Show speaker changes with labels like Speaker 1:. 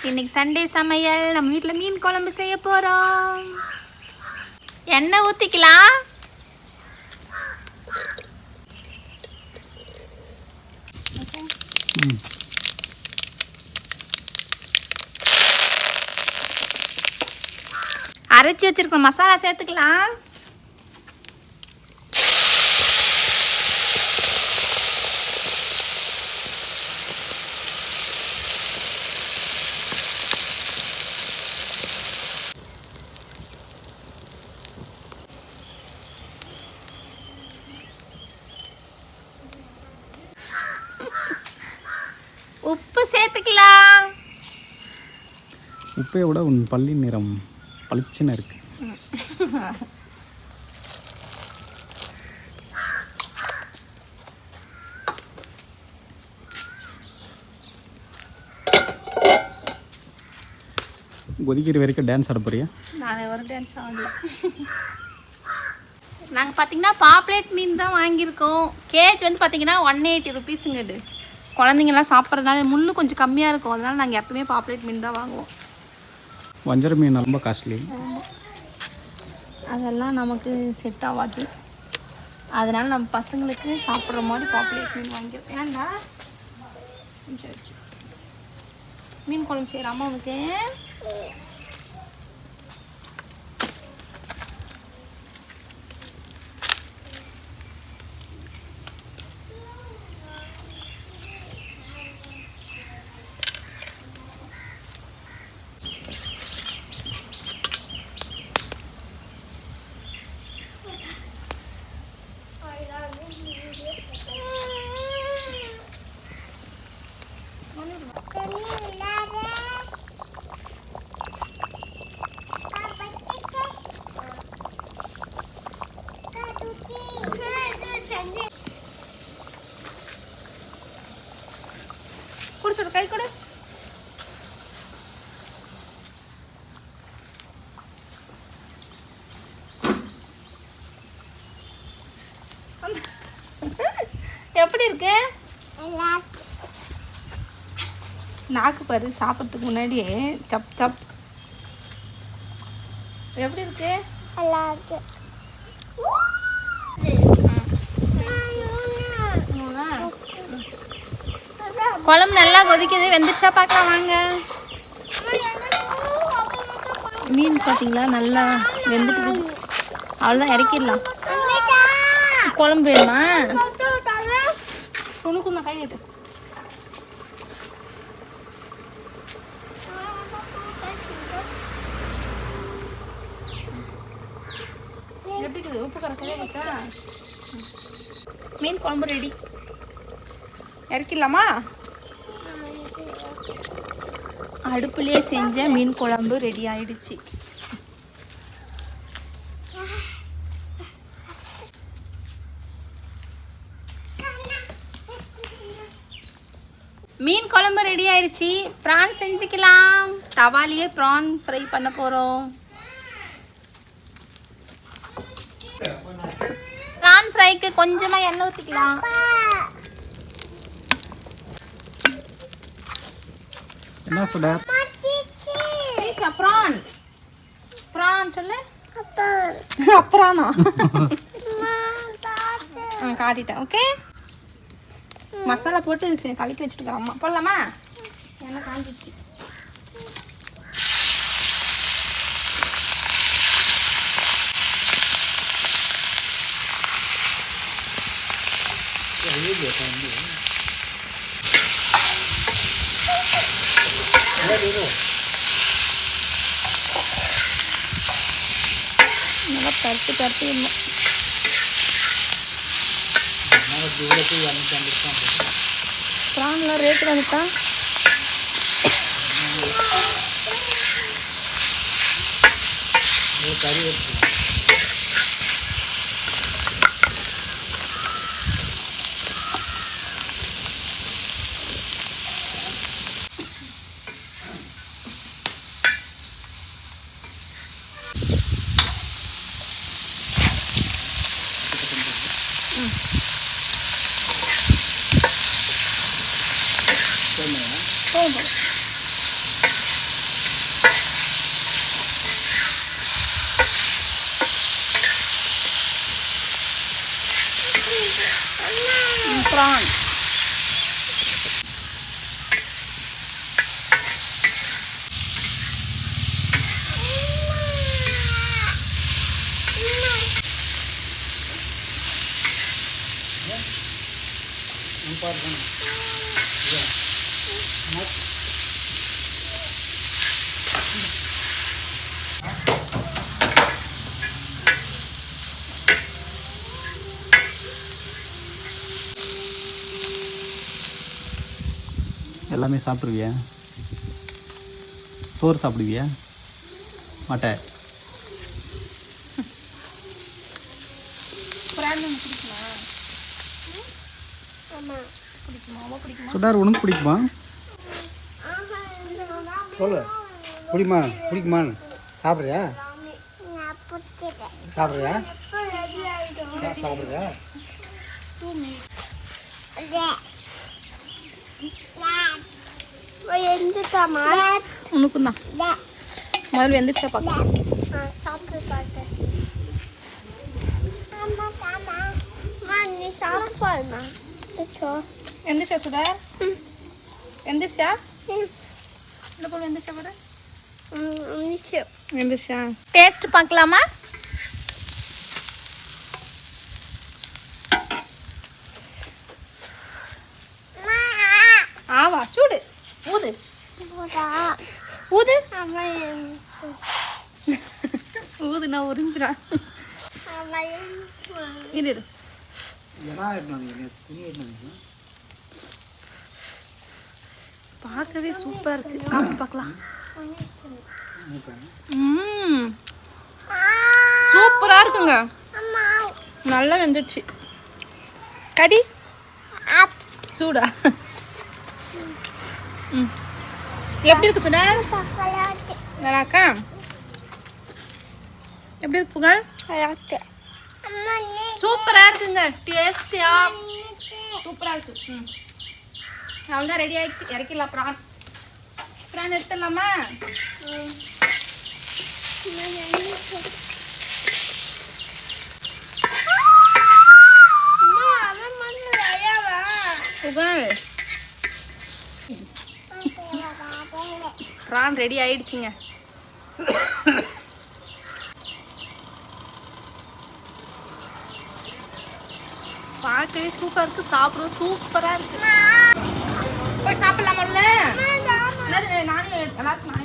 Speaker 1: இன்னைக்கு சண்டே சமையல். நம்ம வீட்டில் மீன் குழம்பு செய்ய போகிறோம். எண்ணெய் ஊற்றிக்கலாம். அரைச்சி வச்சிருக்க மசாலா சேர்த்துக்கலாம். உப்பு சேர்த்துக்கலாம்.
Speaker 2: உப்பை விட உன் பள்ளி நிறம் பளிச்சுன்னு இருக்கு. கொதிக்கிற வரைக்கும் டான்ஸ் ஆட போறியா?
Speaker 1: நான் ஒரு டான்ஸ் ஆடல. நாங்கள் பார்த்தீங்கன்னா பாப்லேட் மீன் தான் வாங்கியிருக்கோம். கேஜ் வந்து பார்த்தீங்கன்னா 180 ருபீஸுங்க. இது குழந்தைங்கலாம் சாப்பிட்றதுனால முள் கொஞ்சம் கம்மியாக இருக்கும். அதனால் நாங்கள் எப்பவுமே பாப்லேட் மீன் தான் வாங்குவோம்.
Speaker 2: வஞ்சர மீன் ரொம்ப காஸ்ட்லி.
Speaker 1: அதெல்லாம் நமக்கு செட் ஆகாது. அதனால் நம்ம பசங்களுக்கு சாப்பிட்ற மாதிரி பாப்லேட் மீன் வாங்கிடுவோம். ஏன்டா மீன் குழம்பு செய்யலாமா உனக்கு? குடிச்சோட கை கொடு. எப்படி இருக்கு? நாக்கு பாரு, சாப்பிட்றதுக்கு முன்னாடியே சப் சப். எப்படி இருக்கு? குழம்பு நல்லா கொதிக்குது. வெந்துச்சா பார்க்கலாம் வாங்க. மீன் பார்த்தீங்களா நல்லா வெந்துட்டு. அவ்வளோதான், இறக்கிடலாம். குழம்பு வேணுமா? உனக்கும் தான் கை கட்டு. எப்படி இருக்குது? உப்பு கரை சரியா போச்சா? மீன் குழம்பு ரெடி. இறக்கிடலாமா? அடுப்புலேயே செஞ்ச மீன் குழம்பு ரெடி ஆயிடுச்சு. மீன் குழம்பு ரெடி ஆயிடுச்சு. ப்ரான் செஞ்சுக்கலாம். தவாலியே ப்ரான் ஃப்ரை பண்ண போகிறோம். ப்ரான் ஃப்ரைக்கு கொஞ்சமாக எண்ணெய் ஊற்றிக்கலாம்.
Speaker 2: என்ன சொல்ற?
Speaker 1: ப்ரான் ப்ரான் சொல்லு. அப்புறானா காட்டிட்டேன். ஓகே, மசாலா போட்டு கலக்கி வச்சுட்டு அம்மா போடலாமா? எண்ணெய் காஞ்சிச்சு. நல்லா பருத்து பருத்து இல்லை. ப்ரான்லாம் ரேட்டு வந்துட்டா? ப்ரான்.
Speaker 2: எல்லாமே சாப்பிடுவியா? சோறு சாப்பிடுவியா? மாட்டேன். சுடார் உனக்கு பிடிக்குமா?
Speaker 3: சொல்லு. பிடிக்குமா? பிடிக்குமான்னு சாப்பிட்றியா? சாப்பிட்றியா? சாப்பிட்றியா?
Speaker 1: உனக்கும் தான். முதல்ல எந்திரிச்சா பார்க்கலாம். எந்திரிச்சா சுடார்? எந்திரிச்சா? இல்லை போல எந்திரிச்சா பாரு. எந்திரிச்சா? டேஸ்ட் பார்க்கலாமா? ஆவா சூடு. ஊது ஊது ஊதுனா உறிஞ்சிடா. இரு பார்க்கவே சூப்பராக இருக்கு. சாப்பிட்டு பார்க்கலாம். சூப்பராக இருக்குங்க. நல்லா வெந்துடுச்சு. கடி சூடா. எப்படி இருக்கு சுடா? நல்லாக்கா? எப்படி இருக்கு புகழ்? சூப்பரா இருக்குங்க. டேஸ்டியா சூப்பரா இருக்கு. அவ்வளோதான் ரெடி ஆயிடுச்சு. இறக்கிடலாம். ப்ரான் எடுத்துடலாமா? புகழ் ப்ரான் ரெடி ஆயிடுச்சுங்க. பார்க்கவே சூப்பராக இருக்கு. சாப்பிடும் சூப்பராக இருக்கு. போய் சாப்பிடலாமா? நானே எல்லாத்தையும்